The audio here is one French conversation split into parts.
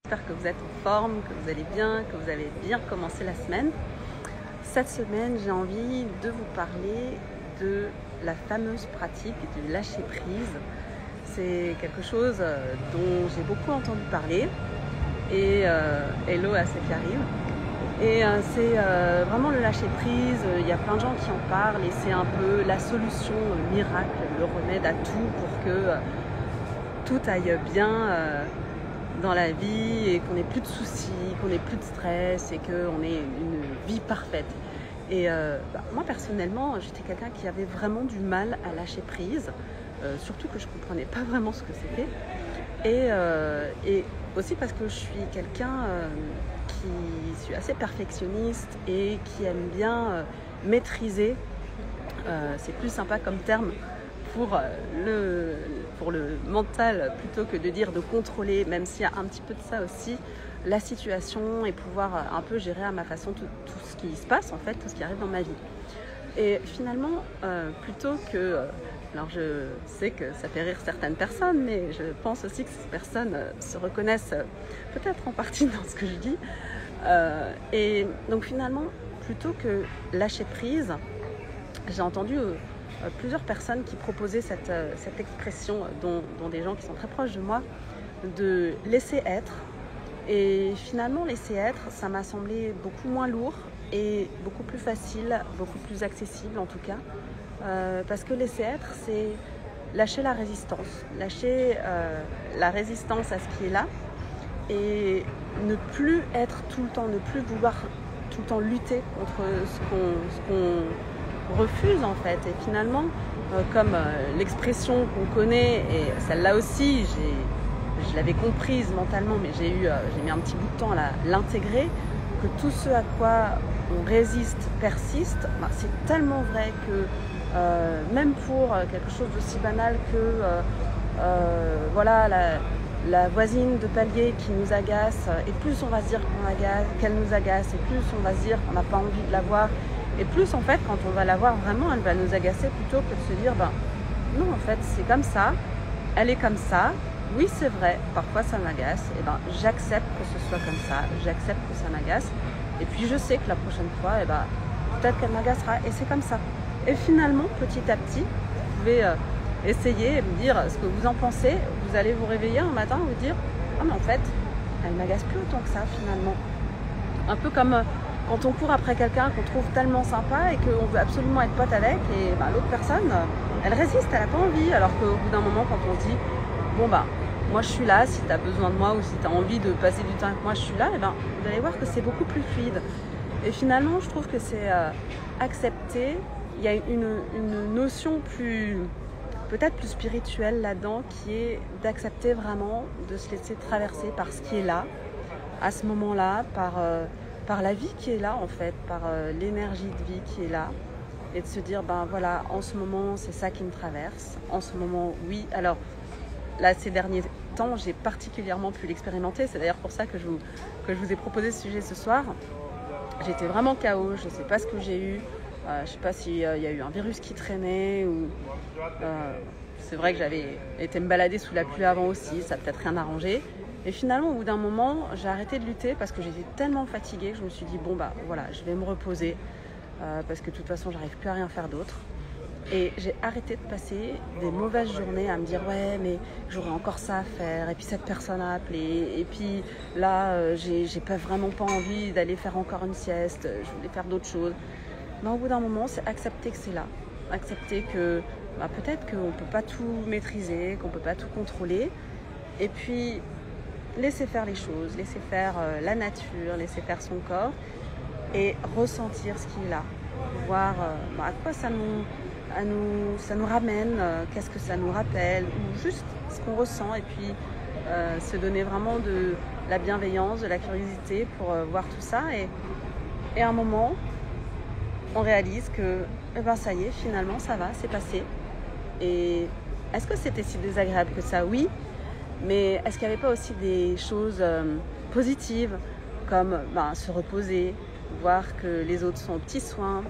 J'espère que vous êtes en forme, que vous allez bien, que vous avez bien commencé la semaine. Cette semaine, j'ai envie de vous parler de la fameuse pratique du lâcher-prise. C'est quelque chose dont j'ai beaucoup entendu parler. Et hello à ceux qui arrivent. Et c'est vraiment le lâcher-prise. Il y a plein de gens qui en parlent et c'est un peu la solution miracle, le remède à tout pour que tout aille bien dans la vie et qu'on n'ait plus de soucis, qu'on n'ait plus de stress et qu'on ait une vie parfaite. Et moi personnellement, j'étais quelqu'un qui avait vraiment du mal à lâcher prise, surtout que je ne comprenais pas vraiment ce que c'était. Et aussi parce que je suis quelqu'un qui suis assez perfectionniste et qui aime bien maîtriser. C'est plus sympa comme terme pour le mental plutôt que de dire de contrôler, même s'il y a un petit peu de ça aussi, la situation et pouvoir un peu gérer à ma façon tout ce qui se passe en fait, tout ce qui arrive dans ma vie. Et finalement, plutôt que... alors je sais que ça fait rire certaines personnes, mais je pense aussi que ces personnes se reconnaissent peut-être en partie dans ce que je dis. Et donc finalement, plutôt que lâcher prise, j'ai entendu plusieurs personnes qui proposaient cette expression, dont des gens qui sont très proches de moi, de laisser être. Et finalement, laisser être, ça m'a semblé beaucoup moins lourd et beaucoup plus facile, beaucoup plus accessible en tout cas. Parce que laisser être, c'est lâcher la résistance à ce qui est là et ne plus être tout le temps, ne plus vouloir tout le temps lutter contre ce qu'on refuse en fait. Et finalement, comme l'expression qu'on connaît, et celle-là aussi, je l'avais comprise mentalement, mais j'ai mis un petit bout de temps à l'intégrer, que tout ce à quoi on résiste persiste. C'est tellement vrai que même pour quelque chose d'aussi banal que voilà, la voisine de palier qui nous agace, et plus on va se dire qu'elle nous agace, et plus on va se dire qu'on n'a pas envie de la voir, et plus en fait quand on va la voir vraiment, elle va nous agacer plutôt que de se dire non, en fait c'est comme ça, elle est comme ça, oui c'est vrai, parfois ça m'agace, et j'accepte que ce soit comme ça, j'accepte que ça m'agace, et puis je sais que la prochaine fois peut-être qu'elle m'agacera, et c'est comme ça. Et finalement, petit à petit, vous pouvez essayer et me dire ce que vous en pensez. Vous allez vous réveiller un matin et vous dire « Ah mais en fait, elle ne m'agace plus autant que ça finalement ». Un peu comme quand on court après quelqu'un qu'on trouve tellement sympa et qu'on veut absolument être pote avec, et l'autre personne, elle résiste, elle n'a pas envie. Alors qu'au bout d'un moment, quand on se dit « Bon moi je suis là, si tu as besoin de moi ou si tu as envie de passer du temps avec moi, je suis là », vous allez voir que c'est beaucoup plus fluide. Et finalement, je trouve que c'est accepter. Il y a une notion peut-être plus spirituelle là-dedans, qui est d'accepter vraiment de se laisser traverser par ce qui est là, à ce moment-là, par la vie qui est là en fait, par l'énergie de vie qui est là, et de se dire voilà, en ce moment c'est ça qui me traverse, en ce moment oui. Alors là, ces derniers temps, j'ai particulièrement pu l'expérimenter, c'est d'ailleurs pour ça que je vous ai proposé ce sujet ce soir. J'étais vraiment KO, je ne sais pas ce que j'ai eu. Je ne sais pas s'il y a eu un virus qui traînait ou c'est vrai que j'avais été me balader sous la pluie avant aussi, ça n'a peut-être rien arrangé. Et finalement, au bout d'un moment, j'ai arrêté de lutter parce que j'étais tellement fatiguée que je me suis dit voilà, je vais me reposer parce que de toute façon, j'arrive plus à rien faire d'autre. Et j'ai arrêté de passer des mauvaises journées à me dire ouais, mais j'aurais encore ça à faire, et puis cette personne a appelé, et puis là, j'ai vraiment pas envie d'aller faire encore une sieste, je voulais faire d'autres choses. Mais au bout d'un moment, c'est accepter que c'est là. Accepter que peut-être qu'on ne peut pas tout maîtriser, qu'on ne peut pas tout contrôler. Et puis, laisser faire les choses, laisser faire la nature, laisser faire son corps et ressentir ce qui est là. Voir à quoi ça nous ramène, qu'est-ce que ça nous rappelle, ou juste ce qu'on ressent. Et puis, se donner vraiment de la bienveillance, de la curiosité pour voir tout ça. Et à un moment, on réalise que ça y est, finalement ça va, c'est passé. Et est-ce que c'était si désagréable que ça? Oui, mais est-ce qu'il n'y avait pas aussi des choses positives comme se reposer, voir que les autres sont aux petits soins,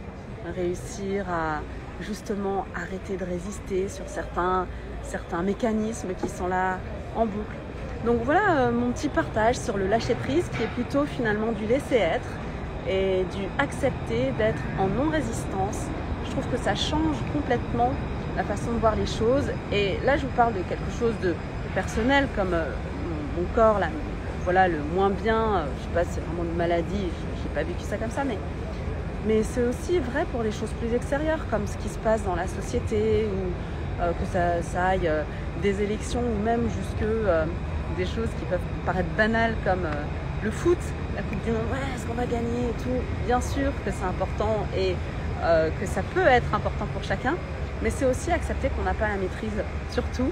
réussir à justement arrêter de résister sur certains mécanismes qui sont là en boucle. Donc voilà mon petit partage sur le lâcher prise qui est plutôt finalement du laisser être et du accepter d'être en non-résistance. Je trouve que ça change complètement la façon de voir les choses. Et là, je vous parle de quelque chose de personnel, comme mon corps, là, voilà, le moins bien, je sais pas, c'est vraiment une maladie, j'ai pas vécu ça comme ça, mais c'est aussi vrai pour les choses plus extérieures, comme ce qui se passe dans la société, ou que ça aille des élections, ou même jusque des choses qui peuvent paraître banales, comme le foot, la Coupe du Monde, ouais, est-ce qu'on va gagner et tout. Bien sûr que c'est important et que ça peut être important pour chacun, mais c'est aussi accepter qu'on n'a pas la maîtrise sur tout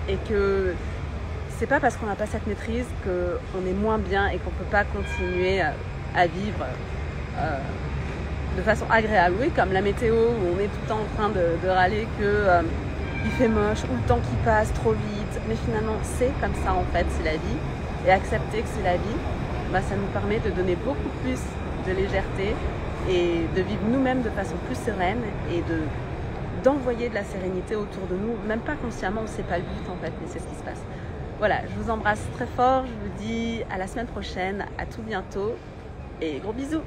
et que c'est pas parce qu'on n'a pas cette maîtrise qu'on est moins bien et qu'on peut pas continuer à vivre de façon agréable. Oui, comme la météo où on est tout le temps en train de râler que il fait moche ou le temps qui passe trop vite, mais finalement c'est comme ça en fait, c'est la vie, et accepter que c'est la vie, bah, ça nous permet de donner beaucoup plus de légèreté et de vivre nous-mêmes de façon plus sereine et d'envoyer de la sérénité autour de nous, même pas consciemment, on sait pas le but en fait, mais c'est ce qui se passe. Voilà, je vous embrasse très fort, je vous dis à la semaine prochaine, à tout bientôt et gros bisous.